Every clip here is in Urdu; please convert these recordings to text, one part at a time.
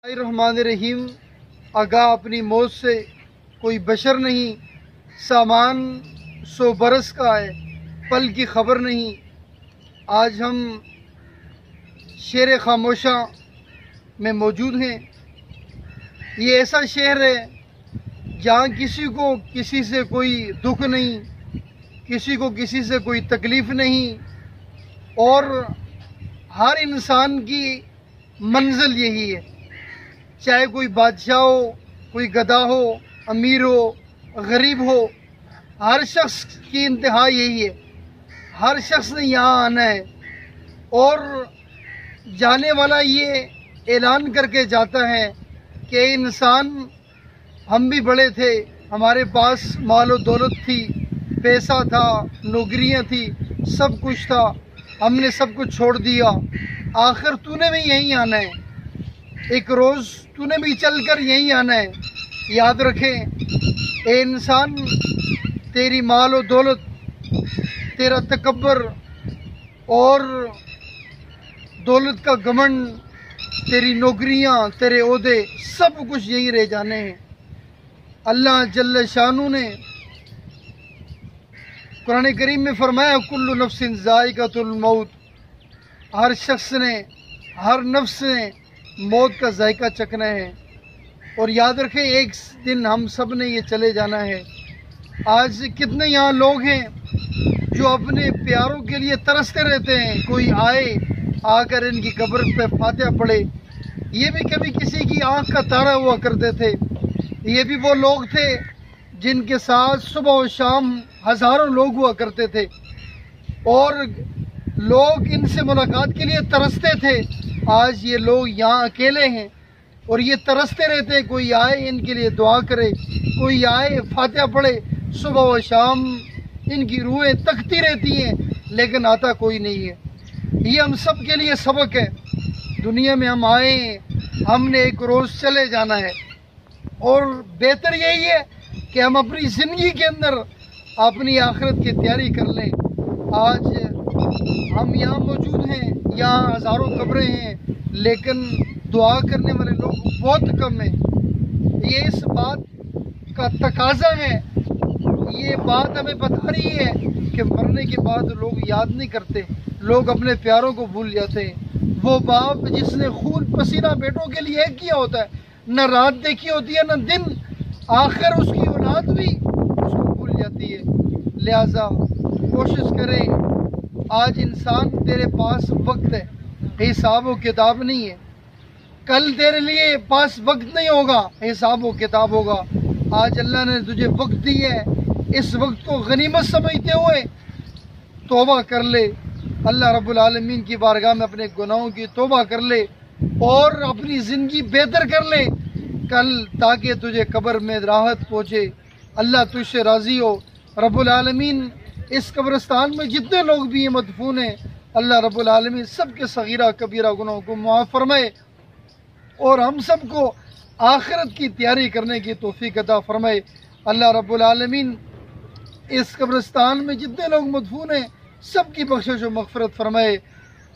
الرحمن الرحیم۔ آگاہ اپنی موت سے کوئی بشر نہیں، سامان 100 برس کا ہے، پل کی خبر نہیں۔ آج ہم شہر خاموشاں میں موجود ہیں۔ یہ ایسا شہر ہے جہاں کسی کو کسی سے کوئی دکھ نہیں، کسی کو کسی سے کوئی تکلیف نہیں، اور ہر انسان کی منزل یہی ہے، چاہے کوئی بادشاہ ہو، کوئی گدھا ہو، امیر ہو، غریب ہو، ہر شخص کی انتہا یہی ہے۔ ہر شخص نے یہاں آنا ہے، اور جانے والا یہ اعلان کر کے جاتا ہے کہ انسان ہم بھی بڑے تھے، ہمارے پاس مال و دولت تھی، پیسہ تھا، نوکریاں تھی، سب کچھ تھا، ہم نے سب کچھ چھوڑ دیا، آخر تو نے بھی یہیں آنا ہے، ایک روز تو نے بھی چل کر یہیں آنا ہے۔ یاد رکھیں اے انسان، تیری مال و دولت، تیرا تکبر اور دولت کا گھمنڈ، تیری نوکریاں، تیرے عہدے، سب کچھ یہیں رہ جانے ہیں۔ اللہ جل شانہ نے قرآن کریم میں فرمایا کل نفس ذائقۃ الموت، ہر شخص نے، ہر نفس نے موت کا ذائقہ چکھنا ہے، اور یاد رکھیں ایک دن ہم سب نے یہ چلے جانا ہے۔ آج کتنے یہاں لوگ ہیں جو اپنے پیاروں کے لیے ترستے رہتے ہیں، کوئی آئے آ کر ان کی قبر پہ فاتحہ پڑھے۔ یہ بھی کبھی کسی کی آنکھ کا تارا ہوا کرتے تھے، یہ بھی وہ لوگ تھے جن کے ساتھ صبح و شام ہزاروں لوگ ہوا کرتے تھے، اور لوگ ان سے ملاقات کے لیے ترستے تھے۔ آج یہ لوگ یہاں اکیلے ہیں اور یہ ترستے رہتے ہیں، کوئی آئے ان کے لیے دعا کرے، کوئی آئے فاتحہ پڑھے۔ صبح و شام ان کی روحیں تکتی رہتی ہیں، لیکن آتا کوئی نہیں ہے۔ یہ ہم سب کے لیے سبق ہے۔ دنیا میں ہم آئے ہیں، ہم نے ایک روز چلے جانا ہے، اور بہتر یہی ہے کہ ہم اپنی زندگی کے اندر اپنی آخرت کی تیاری کر لیں۔ آج ہم یہاں موجود ہیں، یہاں ہزاروں قبریں ہیں، لیکن دعا کرنے والے لوگ بہت کم ہیں۔ یہ اس بات کا تقاضا ہے، یہ بات ہمیں بتا رہی ہے کہ مرنے کے بعد لوگ یاد نہیں کرتے، لوگ اپنے پیاروں کو بھول جاتے ہیں۔ وہ باپ جس نے خون پسینہ بیٹوں کے لیے ایک کیا ہوتا ہے، نہ رات دیکھی ہوتی ہے نہ دن، آخر اس کی اولاد بھی اس کو بھول جاتی ہے۔ لہٰذا کوشش کریں، آج انسان تیرے پاس وقت ہے، حساب و کتاب نہیں ہے۔ کل تیرے لیے پاس وقت نہیں ہوگا، حساب و کتاب ہوگا۔ آج اللہ نے تجھے وقت دی ہے، اس وقت کو غنیمت سمجھتے ہوئے توبہ کر لے، اللہ رب العالمین کی بارگاہ میں اپنے گناہوں کی توبہ کر لے، اور اپنی زندگی بہتر کر لے کل، تاکہ تجھے قبر میں راحت پہنچے، اللہ تجھ سے راضی ہو۔ رب العالمین اس قبرستان میں جتنے لوگ بھی ہیں مدفون ہیں، اللہ رب العالمین سب کے صغیرہ کبیرہ گناہوں کو معاف فرمائے، اور ہم سب کو آخرت کی تیاری کرنے کی توفیق عطا فرمائے۔ اللہ رب العالمین اس قبرستان میں جتنے لوگ مدفون ہیں سب کی بخشش و مغفرت فرمائے،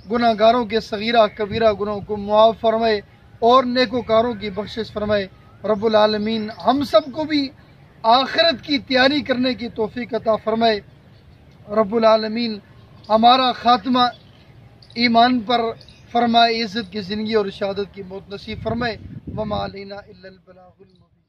گناہ گاروں کے صغیرہ کبیرہ گناہوں کو معاف فرمائے، اور نیکوکاروں کی بخشش فرمائے۔ رب العالمین ہم سب کو بھی آخرت کی تیاری کرنے کی توفیق عطا فرمائے۔ رب العالمین ہمارا خاتمہ ایمان پر فرمائے، عزت کی زندگی اور شہادت کی موت نصیب فرمائے۔ وما علینا الا البلاغ المبین۔